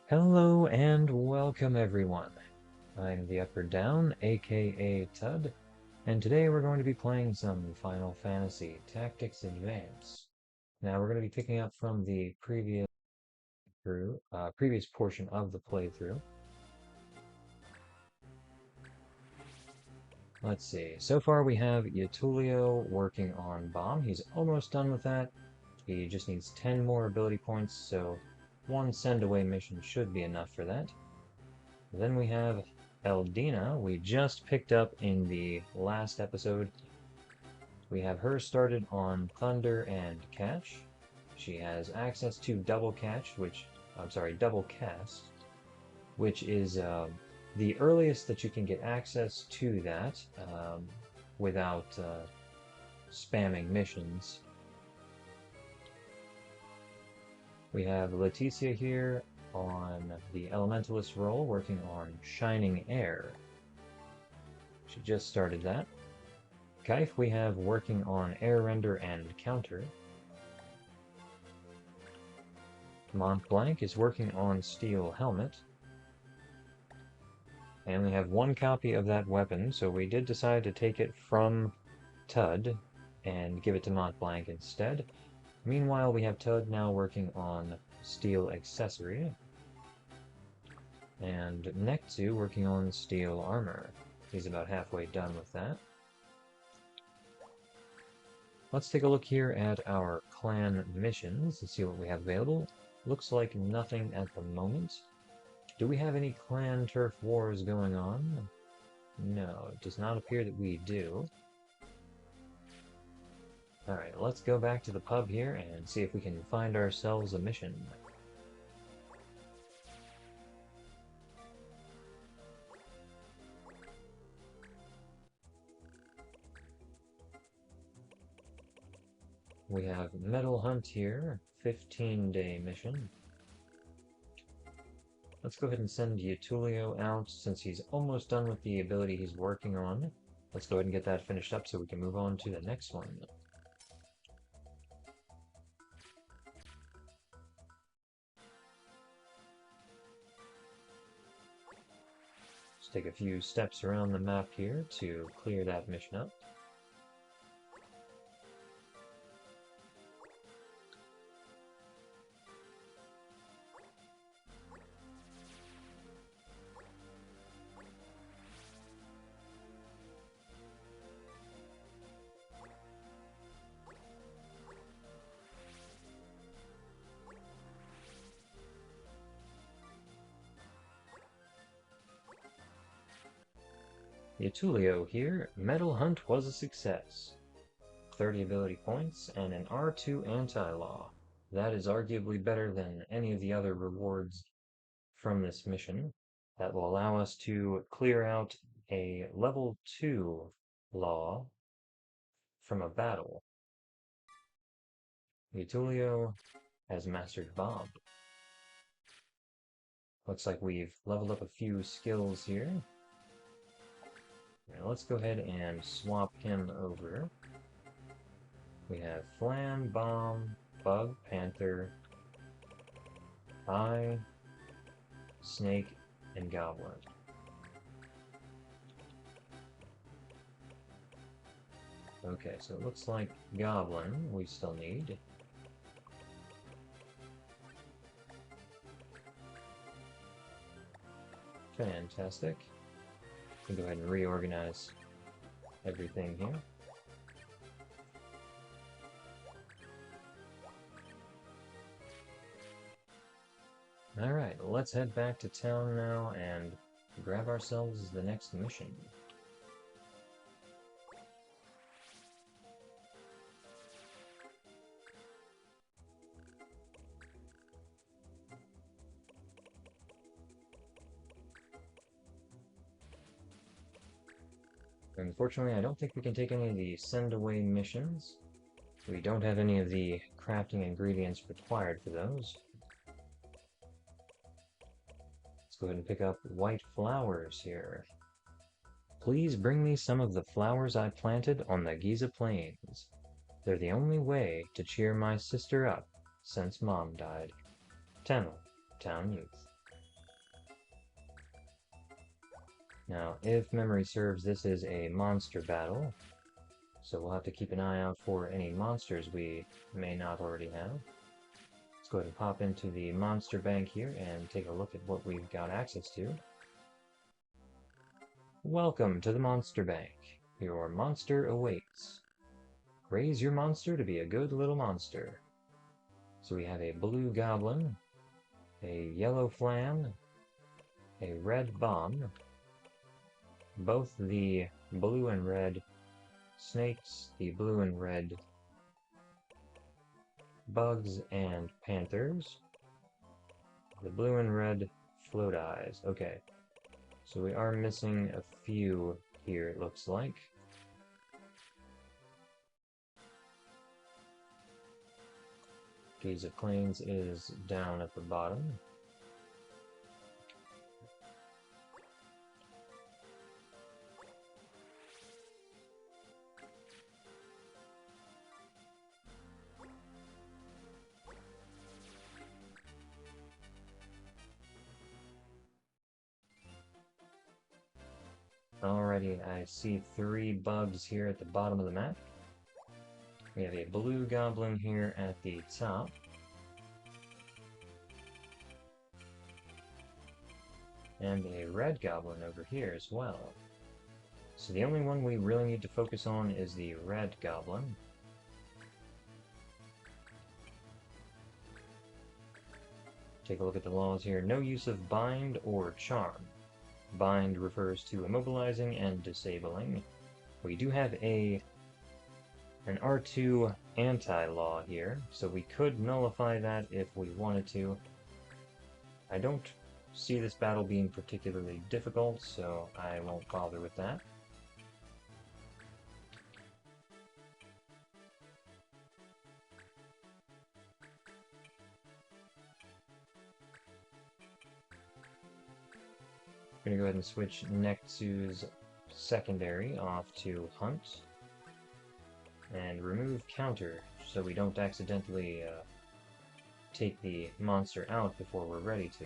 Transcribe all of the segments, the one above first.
Hello and welcome everyone. I'm the Upper Down, aka Tud, and today we're going to be playing some Final Fantasy Tactics Advance. Now we're going to be picking up from the previous portion of the playthrough. Let's see. So far we have Yatulio working on Bomb. He's almost done with that. He just needs 10 more ability points, so one send away mission should be enough for that. Then we have Eldina. We just picked up in the last episode. We have her started on Thunder and Catch. She has access to Double Catch, Double Cast, which is the earliest that you can get access to that without spamming missions. We have Leticia here on the Elementalist role, working on Shining Air. She just started that. Kaif we have working on Air Render and Counter. Montblanc is working on Steel Helmet. I only have one copy of that weapon, so we did decide to take it from Tud and give it to Montblanc instead. Meanwhile, we have Tud now working on Steel Accessory, and Nectu working on Steel Armor. He's about halfway done with that. Let's take a look here at our clan missions and see what we have available. Looks like nothing at the moment. Do we have any clan turf wars going on? No, it does not appear that we do. Alright, let's go back to the pub here and see if we can find ourselves a mission. We have Metal Hunt here, 15-day mission. Let's go ahead and send Yatulio out since he's almost done with the ability he's working on. Let's go ahead and get that finished up so we can move on to the next one. Just take a few steps around the map here to clear that mission up. Yatulio here. Metal Hunt was a success. 30 ability points and an R2 anti-law. That is arguably better than any of the other rewards from this mission. That will allow us to clear out a level 2 law from a battle. Yatulio has mastered Bomb. Looks like we've leveled up a few skills here. Now let's go ahead and swap him over. We have Flam, Bomb, Bug, Panther, Eye, Snake, and Goblin. Okay, so it looks like Goblin we still need. Fantastic. We'll go ahead and reorganize everything here. Alright, let's head back to town now and grab ourselves the next mission. Unfortunately, I don't think we can take any of the send-away missions. We don't have any of the crafting ingredients required for those. Let's go ahead and pick up white flowers here. Please bring me some of the flowers I planted on the Giza Plains. They're the only way to cheer my sister up since Mom died. Tenel, Town Youth. Now, if memory serves, this is a monster battle, so we'll have to keep an eye out for any monsters we may not already have. Let's go ahead and pop into the monster bank here and take a look at what we've got access to. Welcome to the monster bank. Your monster awaits. Raise your monster to be a good little monster. So we have a blue goblin, a yellow flan, a red bomb, both the blue and red snakes, the blue and red bugs and panthers, the blue and red float eyes. Okay, so we are missing a few here, it looks like. Gaze of Plains is down at the bottom. Alrighty, I see 3 bugs here at the bottom of the map. We have a blue goblin here at the top. And a red goblin over here as well. So the only one we really need to focus on is the red goblin. Take a look at the laws here. No use of bind or charm. Bind refers to immobilizing and disabling. We do have an R2 anti-law here, so we could nullify that if we wanted to. I don't see this battle being particularly difficult, so I won't bother with that. I'm going to go ahead and switch Nektu's secondary off to Hunt. And remove counter, so we don't accidentally take the monster out before we're ready to.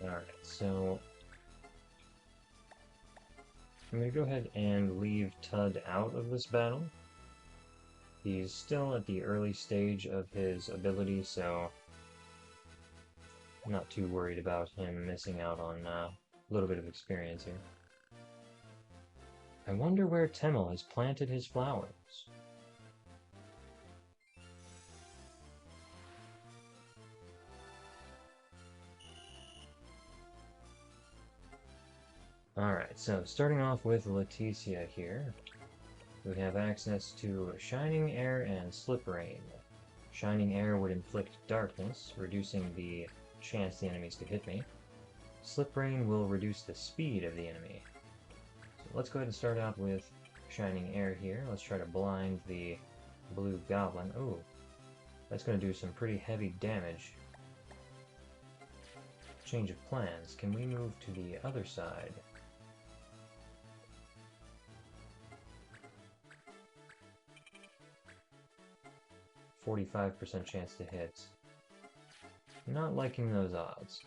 Alright, so I'm going to go ahead and leave Tud out of this battle. He's still at the early stage of his ability, so I'm not too worried about him missing out on a little bit of experience here. I wonder where Temel has planted his flowers. Alright, so starting off with Leticia here, we have access to Shining Air and Slip Rain. Shining Air would inflict darkness, reducing the chance the enemies could hit me. Slip Rain will reduce the speed of the enemy. So let's go ahead and start out with Shining Air here. Let's try to blind the blue goblin. Ooh, that's going to do some pretty heavy damage. Change of plans. Can we move to the other side? %45% chance to hit. Not liking those odds.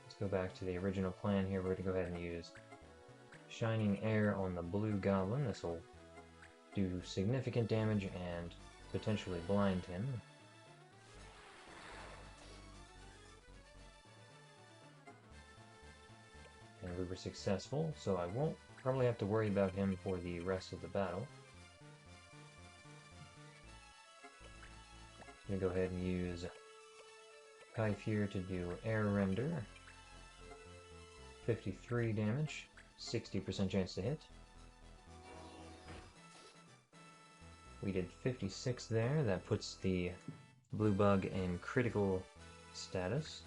Let's go back to the original plan here. We're going to go ahead and use Shining Air on the blue goblin. This will do significant damage and potentially blind him. And we were successful, so I won't probably have to worry about him for the rest of the battle. I'm going to go ahead and use Kaif here to do Air Render. 53 damage, 60% chance to hit. We did 56 there. That puts the blue bug in critical status.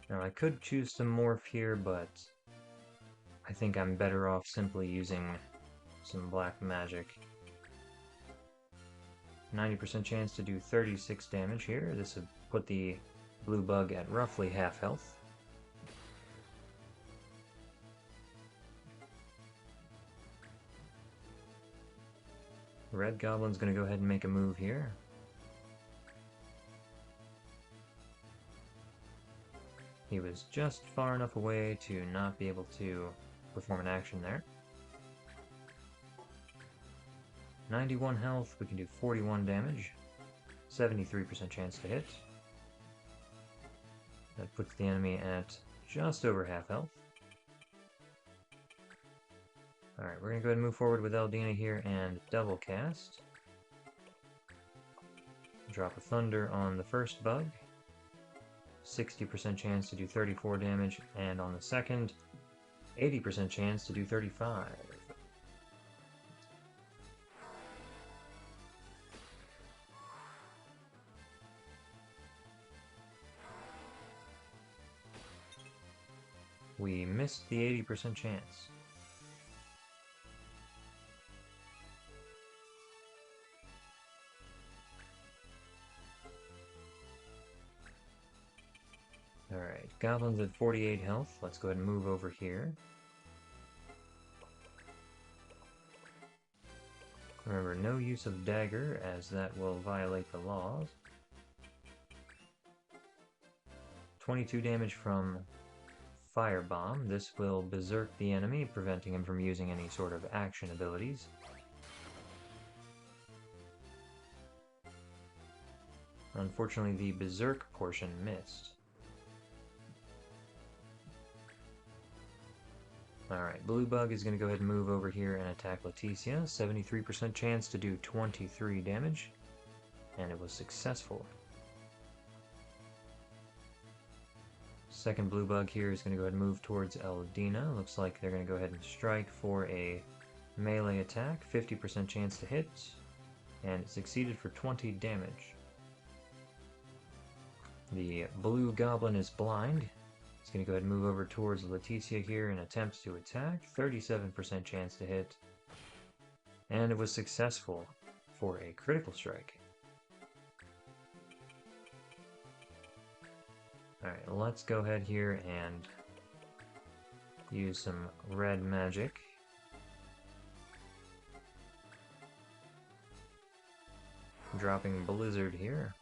Now I could choose to morph here, but I think I'm better off simply using some black magic. 90% chance to do 36 damage here. This would put the blue bug at roughly half health. Red Goblin's going to go ahead and make a move here. He was just far enough away to not be able to perform an action there. 91 health, we can do 41 damage. 73% chance to hit. That puts the enemy at just over half health. Alright, we're going to go ahead and move forward with Eldina here and double cast. Drop a Thunder on the first bug. 60% chance to do 34 damage, and on the second, 80% chance to do 35. We missed the 80% chance. Alright, Goblin's at 48 health. Let's go ahead and move over here. Remember, no use of Dagger, as that will violate the laws. 22 damage from Firebomb. This will berserk the enemy, preventing him from using any sort of action abilities. Unfortunately, the berserk portion missed. Alright, Blue Bug is going to go ahead and move over here and attack Leticia. 73% chance to do 23 damage, and it was successful. Second Blue Bug here is going to go ahead and move towards Eldina. Looks like they're going to go ahead and strike for a melee attack. 50% chance to hit, and it succeeded for 20 damage. The Blue Goblin is blind. He's going to go ahead and move over towards Leticia here and attempt to attack. 37% chance to hit. And it was successful for a critical strike. Alright, let's go ahead here and use some red magic. Dropping Blizzard here.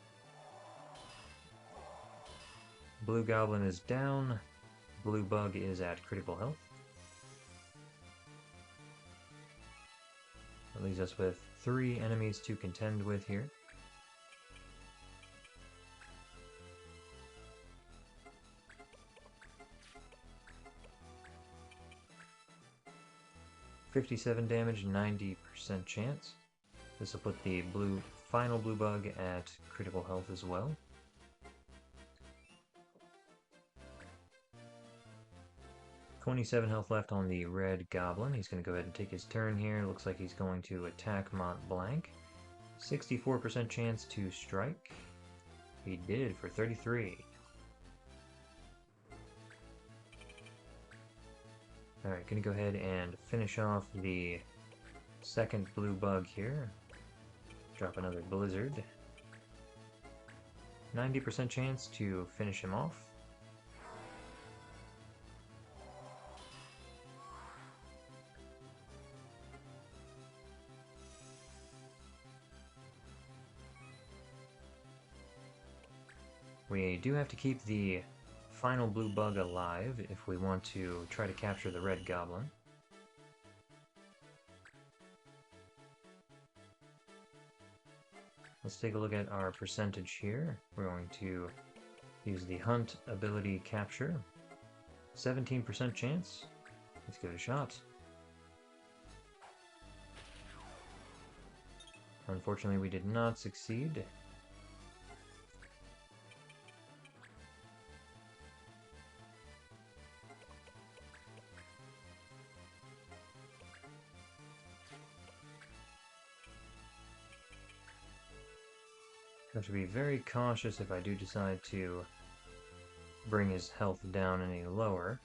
Blue Goblin is down. Blue Bug is at critical health. That leaves us with 3 enemies to contend with here. $57 damage, 90% chance. This will put the final Blue Bug at critical health as well. $27 health left on the Red Goblin. He's going to go ahead and take his turn here. Looks like he's going to attack Mont Blanc. 64% chance to strike. He did for 33. Alright, gonna go ahead and finish off the second Blue Bug here. Drop another Blizzard. 90% chance to finish him off. We do have to keep the final Blue Bug alive if we want to try to capture the Red Goblin. Let's take a look at our percentage here. We're going to use the Hunt ability capture. 17% chance. Let's give it a shot. Unfortunately, we did not succeed. I have to be very cautious if I do decide to bring his health down any lower.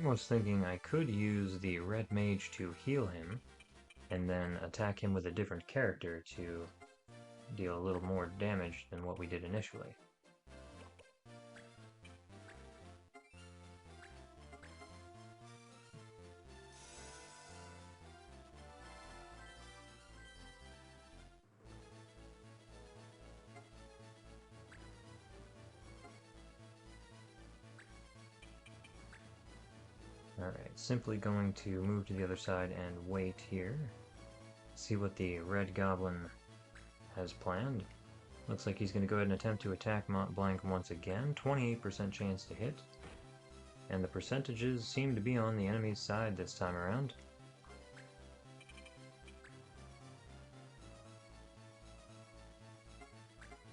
was thinking I could use the red mage to heal him, and then attack him with a different character to deal a little more damage than what we did initially. Alright, simply going to move to the other side and wait here. See what the red goblin has planned. Looks like he's going to go ahead and attempt to attack Mont Blanc once again. 28% chance to hit. And the percentages seem to be on the enemy's side this time around.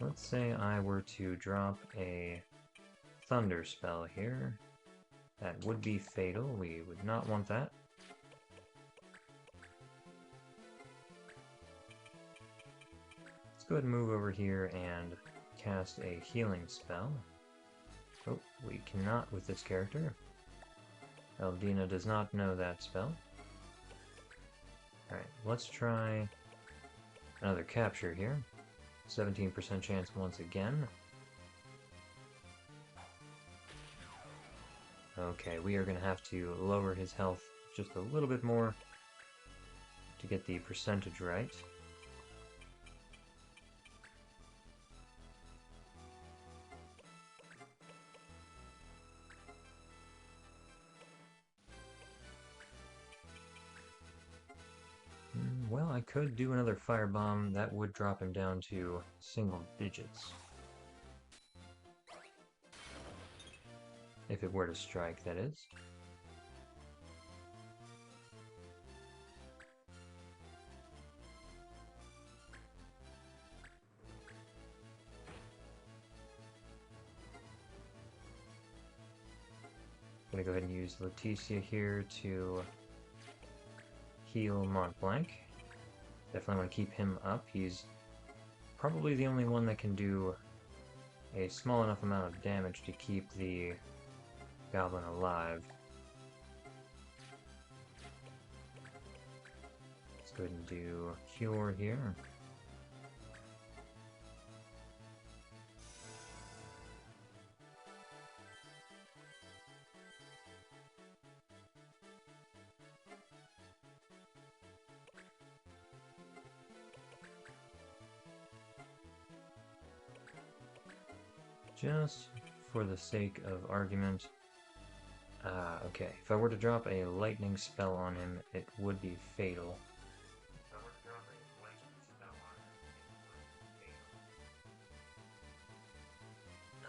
Let's say I were to drop a thunder spell here. That would be fatal. We would not want that. Let's go ahead and move over here and cast a healing spell. Oh, we cannot with this character. Eldina does not know that spell. Alright, let's try another capture here. 17% chance once again. Okay, we are going to have to lower his health just a little bit more to get the percentage right. Well, I could do another firebomb. That would drop him down to single digits. If it were to strike, that is. I'm gonna go ahead and use Leticia here to heal Mont Blanc. Definitely want to keep him up. He's probably the only one that can do a small enough amount of damage to keep the goblin alive. Let's go ahead and do Cure here. Just for the sake of argument. Okay, if I were to drop a lightning spell on him, it would be fatal.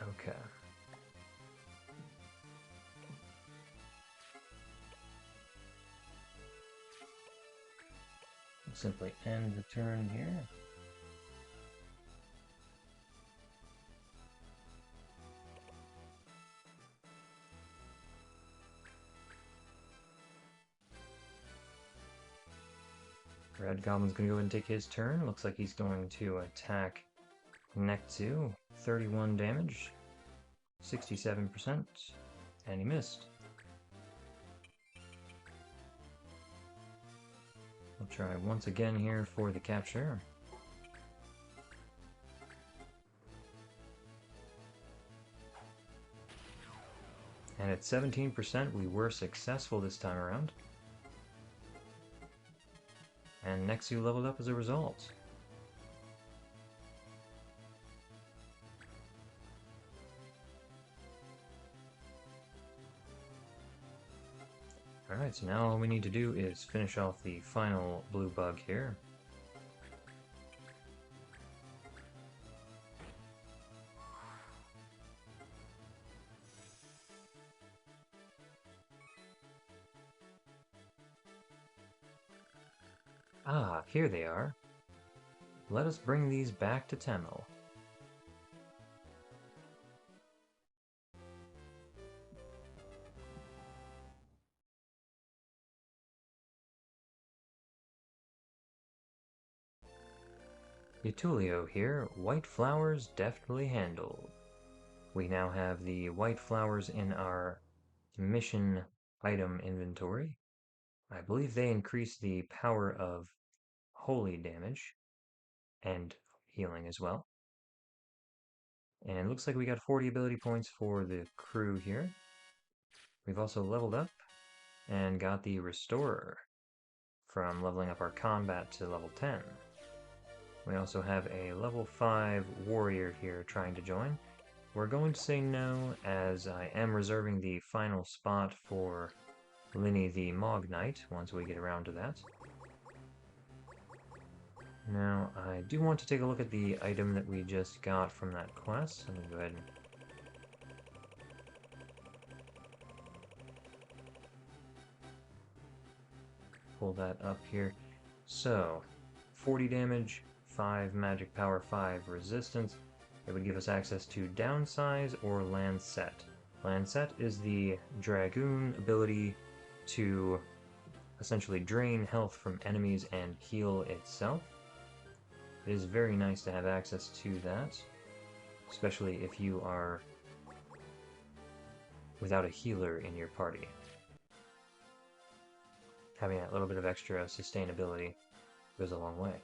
Okay. Simply end the turn here. Red Goblin's gonna go ahead and take his turn. Looks like he's going to attack Nektu. 31 damage, 67%, and he missed. We'll try once again here for the capture. And at 17%, we were successful this time around. And Nexu leveled up as a result. Alright, so now all we need to do is finish off the final blue bug here. Ah, here they are. Let us bring these back to Temel. Utulio here, white flowers deftly handled. We now have the white flowers in our mission item inventory. I believe they increase the power of holy damage and healing as well. And it looks like we got 40 ability points for the crew here. We've also leveled up and got the Restorer from leveling up our combat to level 10. We also have a level 5 warrior here trying to join. We're going to say no, as I am reserving the final spot for Linny the Mog Knight once we get around to that. Now, I do want to take a look at the item that we just got from that quest. Let me go ahead and pull that up here. So, 40 damage, 5 magic power, 5 resistance. It would give us access to Downsize or Lancet. Lancet is the Dragoon ability to essentially drain health from enemies and heal itself. It is very nice to have access to that, especially if you are without a healer in your party. Having that little bit of extra sustainability goes a long way.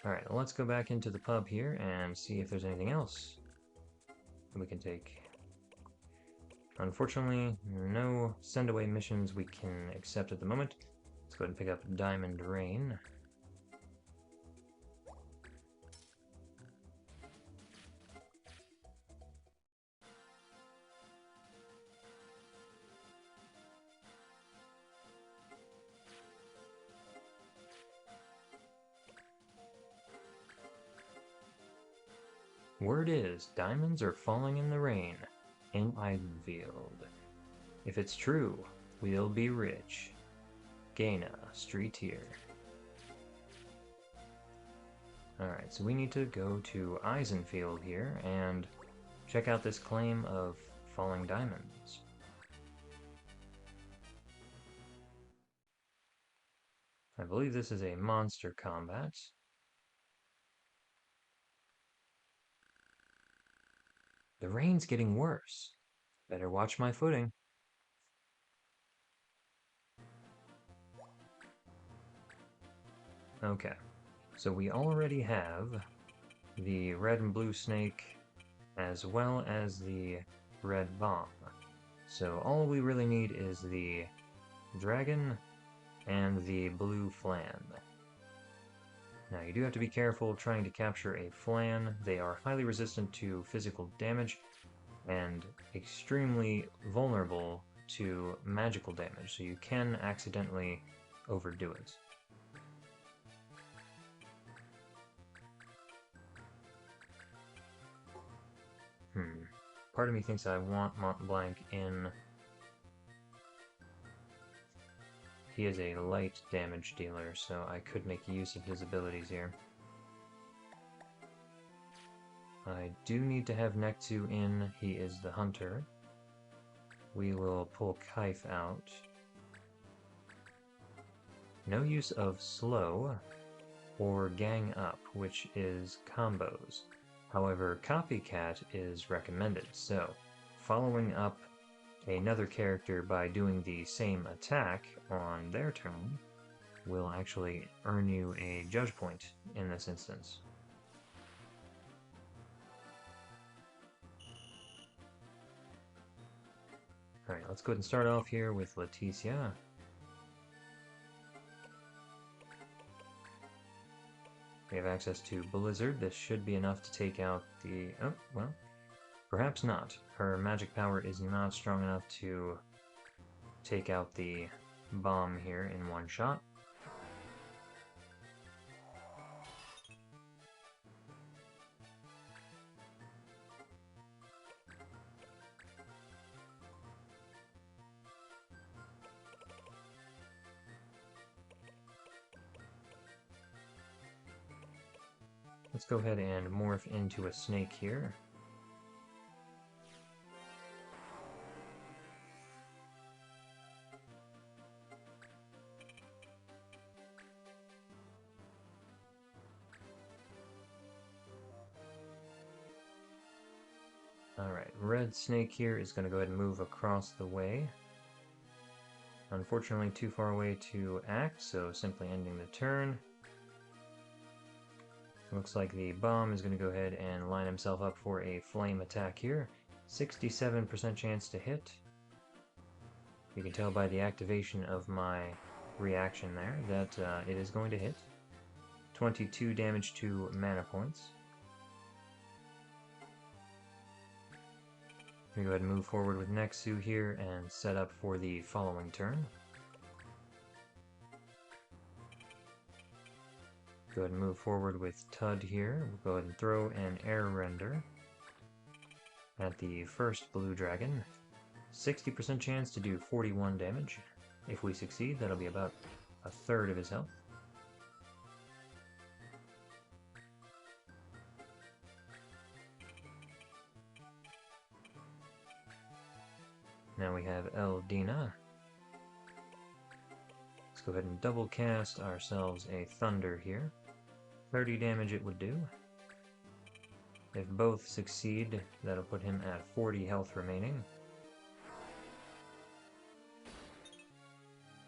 Alright, let's go back into the pub here and see if there's anything else we can take. Unfortunately, no send-away missions we can accept at the moment. Let's go ahead and pick up Diamond Rain. Word is, diamonds are falling in the rain in Idenfield. If it's true, we'll be rich. Gaina, Street here. Alright, so we need to go to Isenfield here and check out this claim of falling diamonds. I believe this is a monster combat. The rain's getting worse. Better watch my footing. Okay, so we already have the red and blue snake as well as the red bomb. So all we really need is the dragon and the blue flan. Now you do have to be careful trying to capture a flan. They are highly resistant to physical damage and extremely vulnerable to magical damage, so you can accidentally overdo it. Part of me thinks I want Mont Blanc in. He is a light damage dealer, so I could make use of his abilities here. I do need to have Nektu in. He is the hunter. We will pull Kaif out. No use of slow or gang up, which is combos. However, Copycat is recommended, so following up another character by doing the same attack on their turn will actually earn you a judge point in this instance. Alright, let's go ahead and start off here with Leticia. We have access to Blizzard. This should be enough to take out the... oh, well, perhaps not. Her magic power is not strong enough to take out the bomb here in one shot. Let's go ahead and morph into a snake here. Alright, red snake here is going to go ahead and move across the way. Unfortunately too far away to act, so simply ending the turn. Looks like the bomb is going to go ahead and line himself up for a flame attack here. 67% chance to hit. You can tell by the activation of my reaction there that it is going to hit. 22 damage to mana points. I'm going to go ahead and move forward with Nexu here and set up for the following turn. Go ahead and move forward with Tud here. We'll go ahead and throw an air render at the first blue dragon. 60% chance to do 41 damage. If we succeed, that'll be about a third of his health. Now we have Eldina. Let's go ahead and double cast ourselves a Thunder here. 30 damage it would do. If both succeed, that'll put him at 40 health remaining.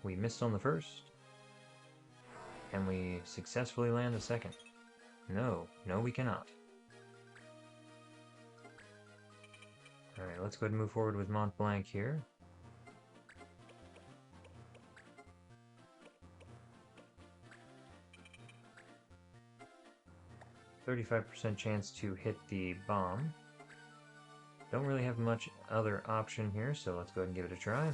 We missed on the first. Can we successfully land the second? No, we cannot. Alright, let's go ahead and move forward with Mont Blanc here. %35% chance to hit the bomb. Don't really have much other option here, so let's go ahead and give it a try.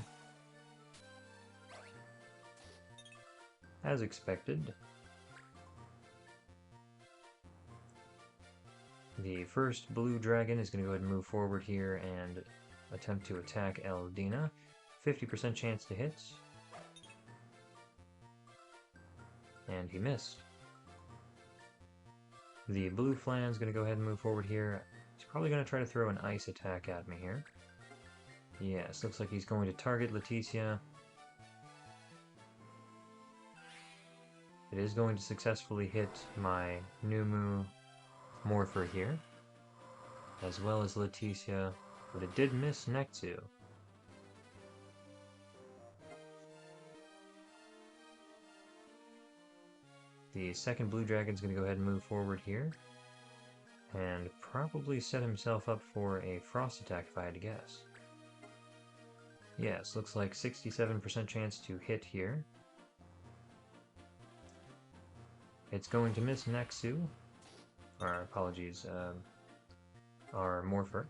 As expected. The first blue dragon is going to go ahead and move forward here and attempt to attack Eldina. 50% chance to hit. And he missed. The blue flan is going to go ahead and move forward here. He's probably going to try to throw an ice attack at me here. Yes, looks like he's going to target Leticia. It is going to successfully hit my Numu Morpher here, as well as Leticia, but it did miss Nexu. The second blue dragon's going to go ahead and move forward here, and probably set himself up for a frost attack if I had to guess. Yes, looks like 67% chance to hit here. It's going to miss Nexu. Or, apologies, our Morpher.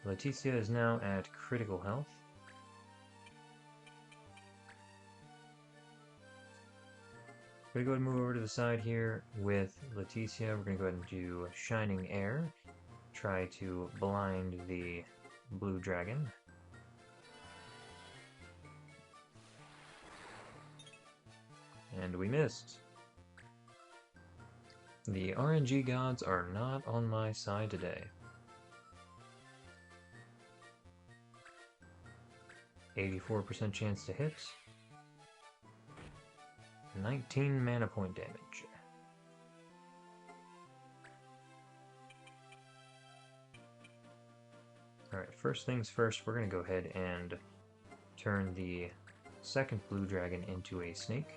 Leticia is now at critical health. We're going to go ahead and move over to the side here with Leticia. We're going to go ahead and do Shining Air. Try to blind the blue dragon. And we missed. The RNG gods are not on my side today. 84% chance to hit. 19 mana point damage. Alright, first things first, we're going to go ahead and turn the second blue dragon into a snake.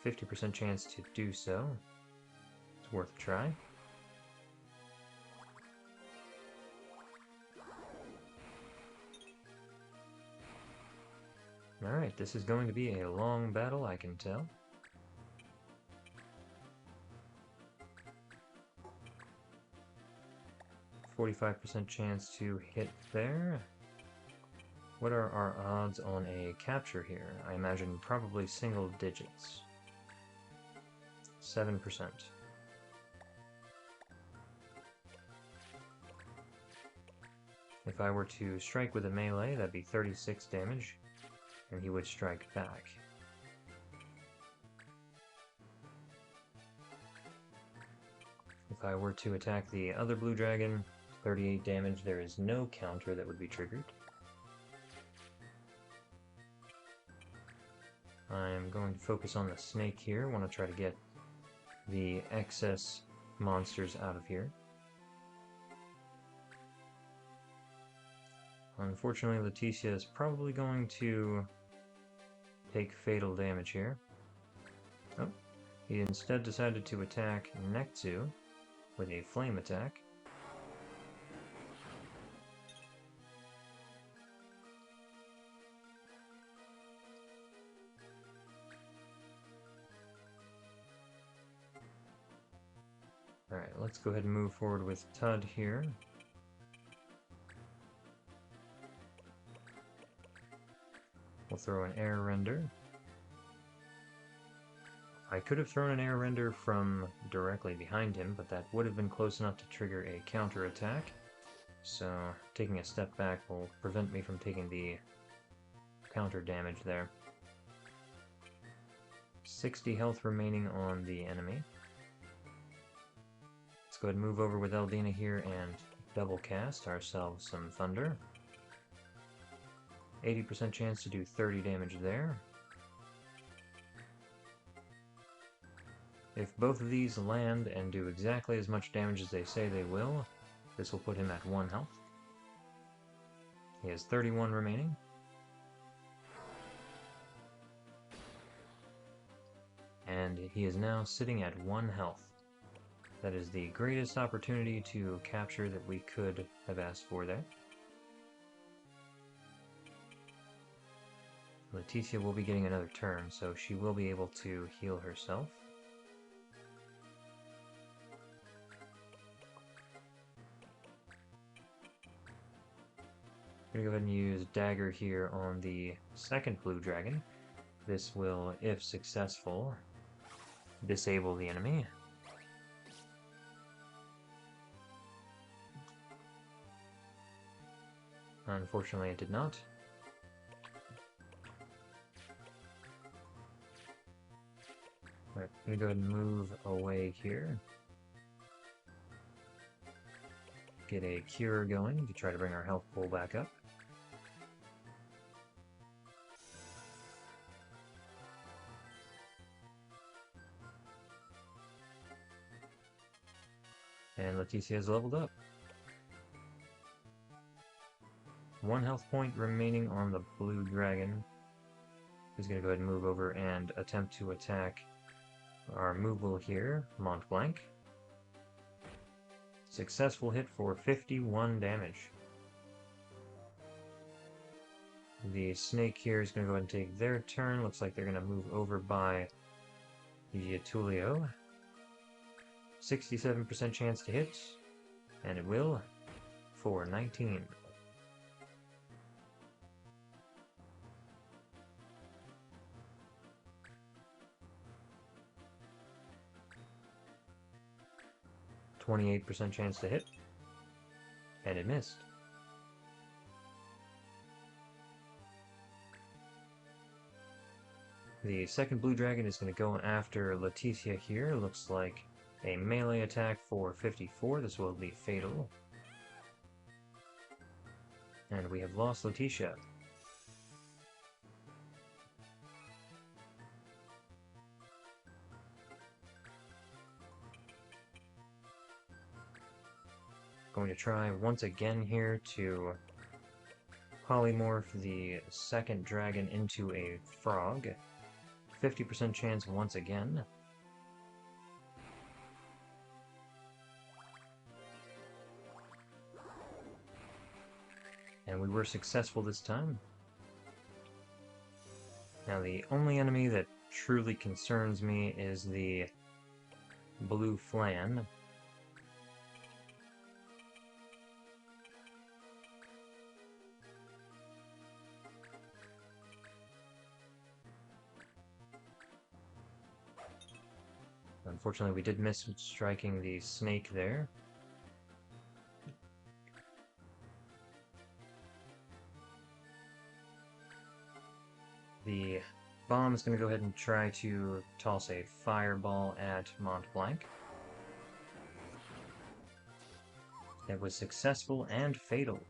50% chance to do so. It's worth a try. Alright, this is going to be a long battle, I can tell. %45% chance to hit there. What are our odds on a capture here? I imagine probably single digits. 7%. If I were to strike with a melee, that'd be 36 damage, and he would strike back. If I were to attack the other blue dragon, 38 damage, there is no counter that would be triggered. I'm going to focus on the snake here. I want to try to get the excess monsters out of here. Unfortunately, Leticia is probably going to take fatal damage here. Oh, he instead decided to attack Nectu with a flame attack. Alright, let's go ahead and move forward with Tud here. We'll throw an air render. I could have thrown an air render from directly behind him, but that would have been close enough to trigger a counter attack. So taking a step back will prevent me from taking the counter damage there. 60 health remaining on the enemy. Let's go ahead and move over with Eldina here and double cast ourselves some Thunder. 80% chance to do 30 damage there. If both of these land and do exactly as much damage as they say they will, this will put him at 1 health. He has 31 remaining. And he is now sitting at 1 health. That is the greatest opportunity to capture that we could have asked for there. Leticia will be getting another turn, so she will be able to heal herself. I'm going to go ahead and use Dagger here on the second blue dragon. This will, if successful, disable the enemy. Unfortunately, it did not. Alright, I'm going to go ahead and move away here. Get a cure going to try to bring our health pool back up. And Leticia has leveled up. 1 health point remaining on the blue dragon. He's going to go ahead and move over and attempt to attack our Moogle here, Mont Blanc. Successful hit for 51 damage. The snake here is going to go ahead and take their turn. Looks like they're going to move over by Yetulio. 67% chance to hit, and it will, for 19. %28 chance to hit, and it missed. The second blue dragon is going to go after Leticia here. Looks like a melee attack for 54. This will be fatal. And we have lost Leticia. Going to try once again here to polymorph the second dragon into a frog. 50% chance once again. And we were successful this time. Now the only enemy that truly concerns me is the blue Flan. Unfortunately, we did miss striking the snake there. The bomb is going to go ahead and try to toss a fireball at Mont Blanc. It was successful and fatal.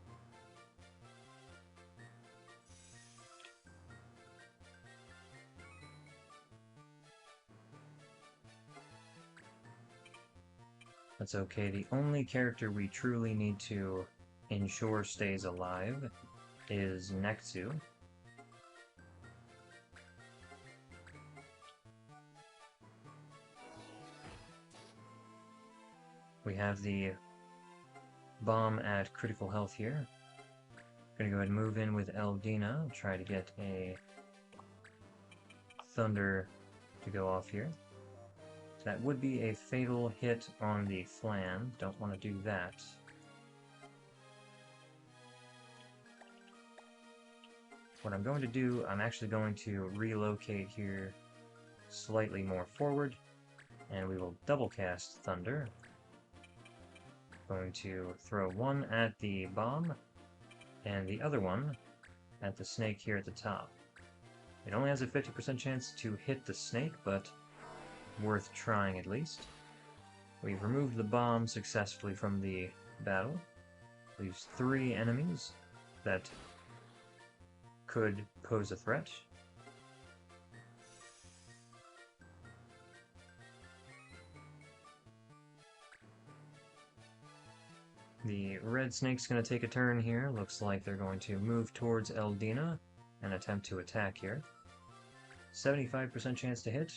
That's okay. The only character we truly need to ensure stays alive is Nexu. We have the bomb at critical health here. Gonna go ahead and move in with Eldina, try to get a Thunder to go off here. That would be a fatal hit on the Flan. Don't want to do that. What I'm going to do, I'm actually going to relocate here slightly more forward, and we will double cast Thunder. Going to throw one at the bomb, and the other one at the snake here at the top. It only has a 50% chance to hit the snake, but worth trying at least. We've removed the bomb successfully from the battle. Leaves 3 enemies that could pose a threat. The red snake's going to take a turn here. Looks like they're going to move towards Eldina and attempt to attack here. 75% chance to hit,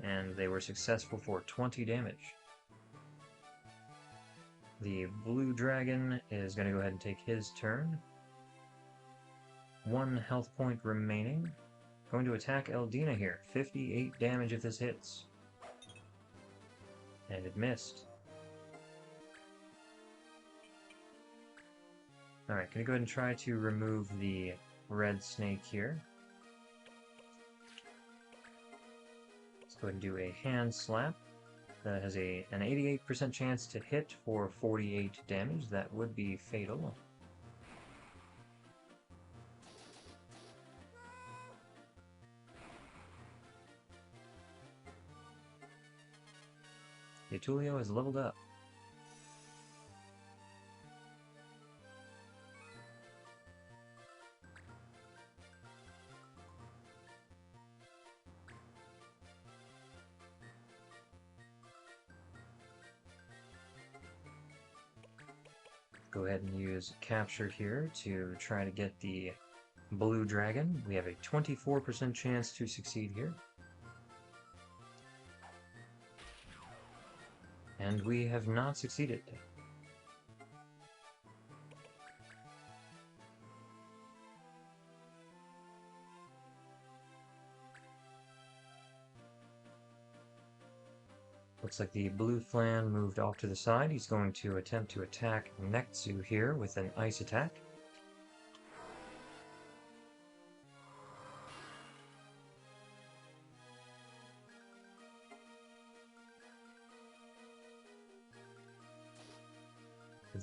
and they were successful for 20 damage. The blue dragon is going to go ahead and take his turn. 1 health point remaining. Going to attack Eldina here. 58 damage if this hits. And it missed. Alright, gonna go ahead and try to remove the red snake here. Let's go ahead and do a hand slap. That has an 88% chance to hit for 48 damage. That would be fatal. Yutulio is leveled up. Go ahead and use capture here to try to get the blue dragon. We have a 24% chance to succeed here. And we have not succeeded. Looks like the blue Flan moved off to the side. He's going to attempt to attack Nexu here with an ice attack.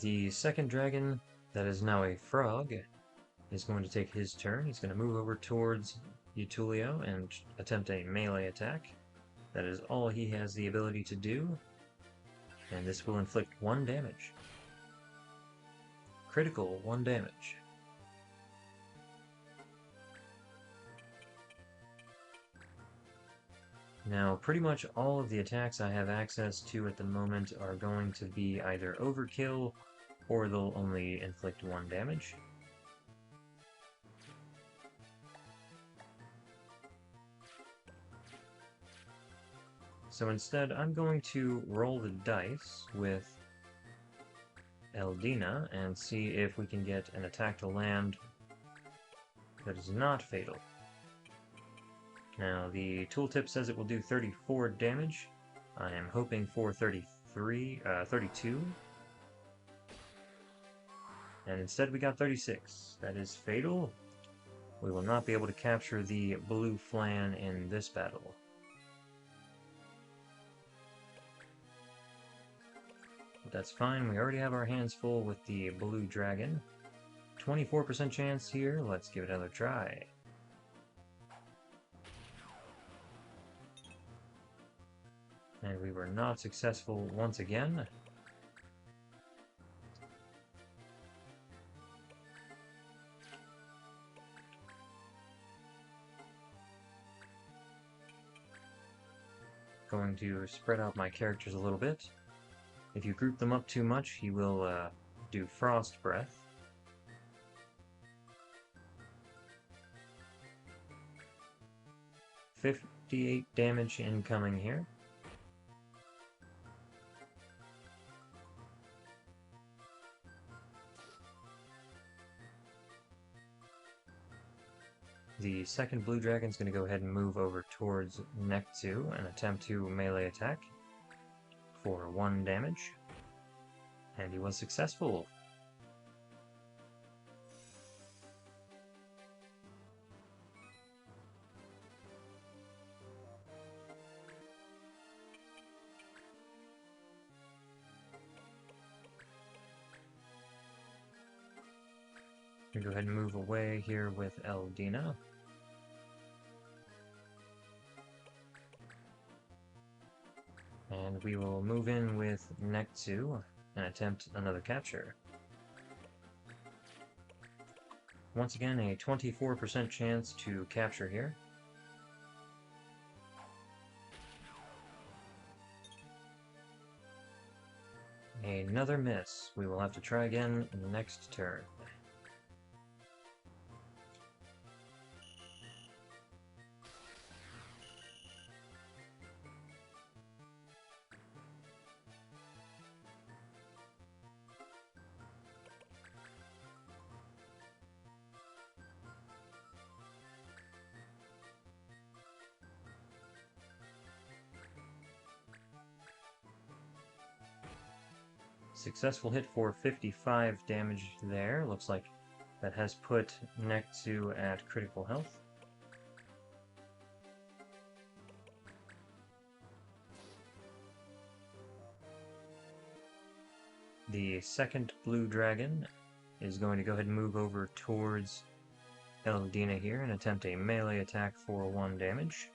The second dragon, that is now a frog, is going to take his turn. He's going to move over towards Yutulio and attempt a melee attack. That is all he has the ability to do, and this will inflict 1 damage. Critical 1 damage. Now, pretty much all of the attacks I have access to at the moment are going to be either overkill, or they'll only inflict 1 damage. So instead, I'm going to roll the dice with Eldina and see if we can get an attack to land that is not fatal. Now, the tooltip says it will do 34 damage. I am hoping for 32. And instead we got 36. That is fatal. We will not be able to capture the blue Flan in this battle. But that's fine, we already have our hands full with the blue dragon. 24% chance here, let's give it another try. And we were not successful once again. Going to spread out my characters a little bit. If you group them up too much, he will do Frost Breath. 58 damage incoming here. The second blue dragon's going to go ahead and move over towards Nektu and attempt to melee attack for 1 damage. And he was successful. I'm going to go ahead and move away here with Eldina. And we will move in with Nektu and attempt another capture. Once again, a 24% chance to capture here. Another miss. We will have to try again next turn. Successful hit for 55 damage there. Looks like that has put Nektu at critical health. The second blue dragon is going to go ahead and move over towards Eldina here and attempt a melee attack for 1 damage.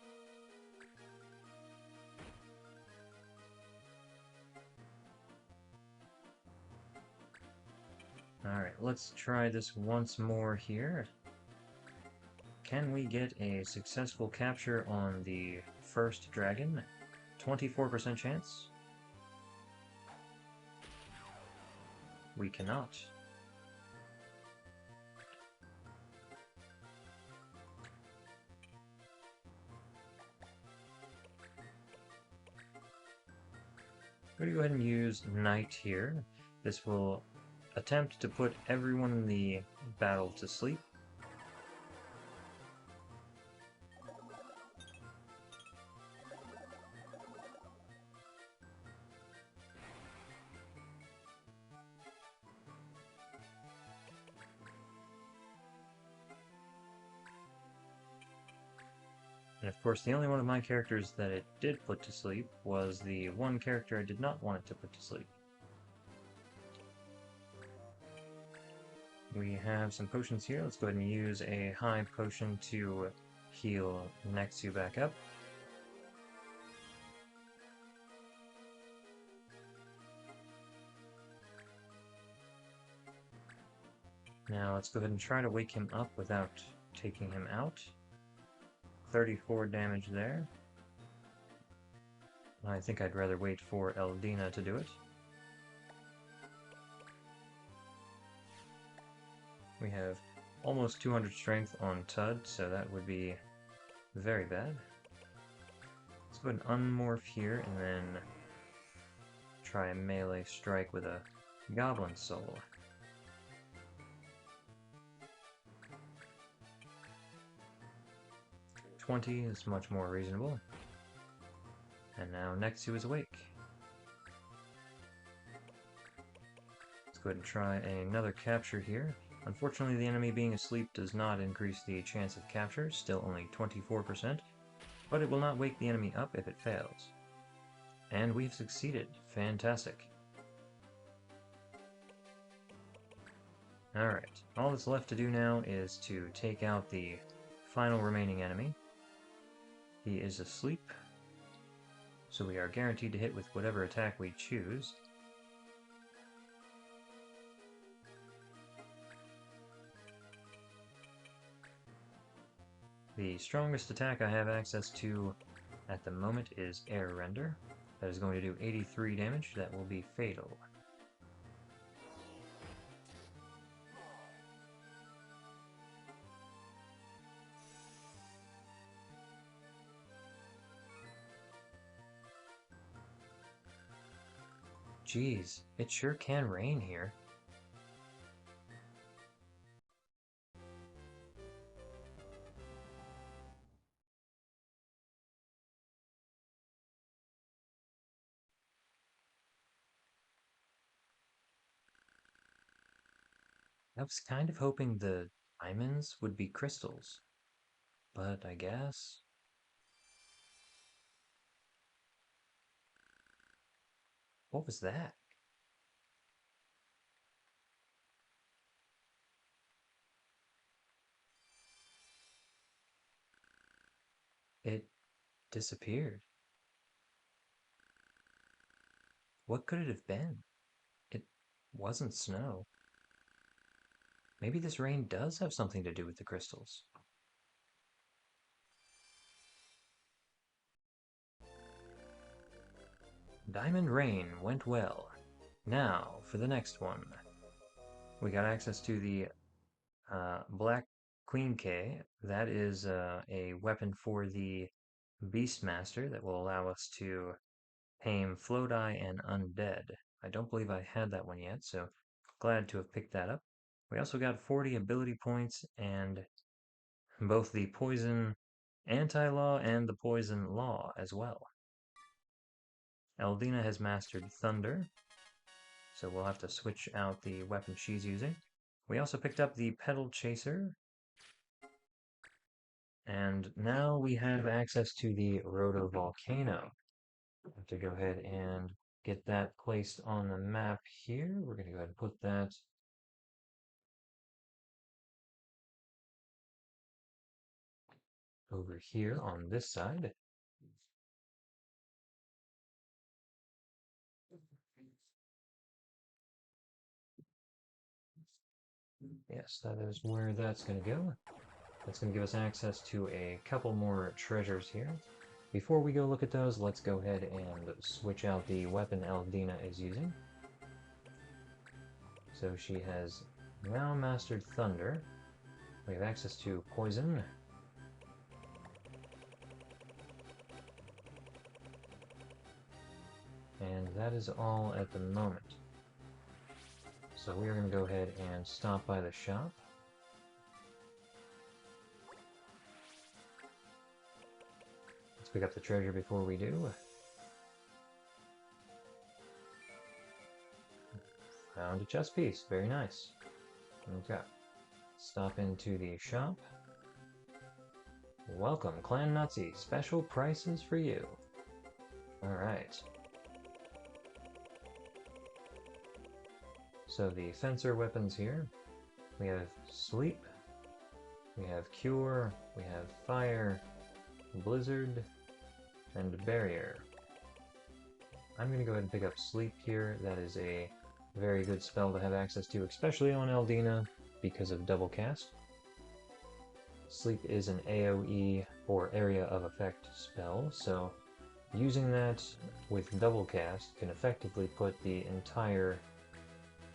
Alright, let's try this once more here. Can we get a successful capture on the first dragon? 24% chance? We cannot. I'm going to go ahead and use Knight here. This will attempt to put everyone in the battle to sleep. And of course, the only one of my characters that it did put to sleep was the one character I did not want it to put to sleep. We have some potions here. Let's go ahead and use a high potion to heal Nektu back up. Now let's go ahead and try to wake him up without taking him out. 34 damage there. I think I'd rather wait for Eldina to do it. We have almost 200 strength on Tud, so that would be very bad. Let's go ahead and unmorph here and then try a melee strike with a Goblin Soul. $20 is much more reasonable. And now Nektu is awake. Let's go ahead and try another capture here. Unfortunately, the enemy being asleep does not increase the chance of capture, still only 24%, but it will not wake the enemy up if it fails. And we've succeeded. Fantastic. Alright, all that's left to do now is to take out the final remaining enemy. He is asleep, so we are guaranteed to hit with whatever attack we choose. The strongest attack I have access to at the moment is Air Render. That is going to do 83 damage. That will be fatal. Geez, it sure can rain here. I was kind of hoping the diamonds would be crystals, but I guess... What was that? It disappeared. What could it have been? It wasn't snow. Maybe this rain does have something to do with the crystals. Diamond Rain went well. Now, for the next one. We got access to the Black Queen K. That is a weapon for the Beastmaster that will allow us to tame Floatai and Undead. I don't believe I had that one yet, so glad to have picked that up. We also got 40 ability points and both the Poison Anti-Law and the Poison Law as well. Eldina has mastered Thunder, so we'll have to switch out the weapon she's using. We also picked up the Petal Chaser, and now we have access to the Rotovolcano. I have to go ahead and get that placed on the map here. We're going to go ahead and put that over here on this side. Yes, that is where that's going to go. That's going to give us access to a couple more treasures here. Before we go look at those, let's go ahead and switch out the weapon Eldina is using. So she has now mastered Thunder. We have access to Poison. And that is all at the moment. So we are going to go ahead and stop by the shop. Let's pick up the treasure before we do. Found a chess piece. Very nice. Okay. Stop into the shop. Welcome, Clan Nazi. Special prices for you. Alright. So the fencer weapons here. We have Sleep. We have Cure. We have Fire. Blizzard. And Barrier. I'm going to go ahead and pick up Sleep here. That is a very good spell to have access to, especially on Eldina, because of double cast. Sleep is an AoE, or Area of Effect spell, so using that with double cast can effectively put the entire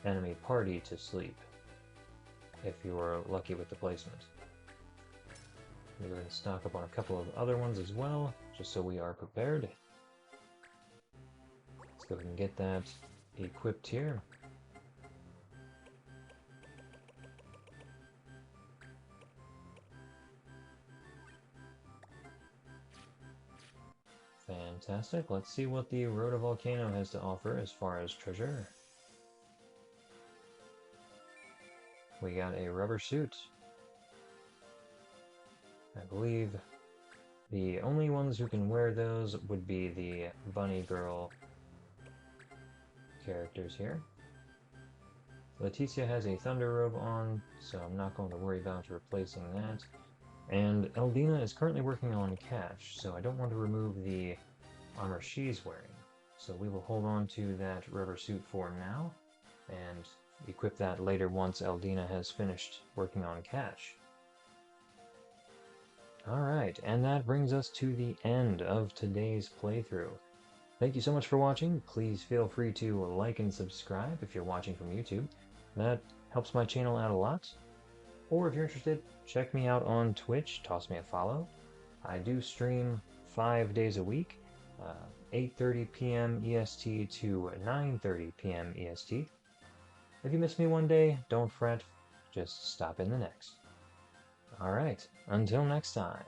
enemy party to sleep, if you're lucky with the placement. I'm going to stock up on a couple of other ones as well, just so we are prepared. Let's go ahead and get that equipped here. Fantastic. Let's see what the Rotovolcano has to offer as far as treasure. We got a rubber suit. I believe the only ones who can wear those would be the bunny girl characters here. Leticia has a thunder robe on, so I'm not going to worry about replacing that. And Eldina is currently working on Cash, so I don't want to remove the armor she's wearing. So we will hold on to that rubber suit for now, and equip that later once Eldina has finished working on Cash. Alright, and that brings us to the end of today's playthrough. Thank you so much for watching. Please feel free to like and subscribe if you're watching from YouTube. That helps my channel out a lot. Or if you're interested, check me out on Twitch, toss me a follow. I do stream 5 days a week, 8:30 p.m. EST to 9:30 p.m. EST. If you miss me one day, don't fret, just stop in the next. Alright, until next time.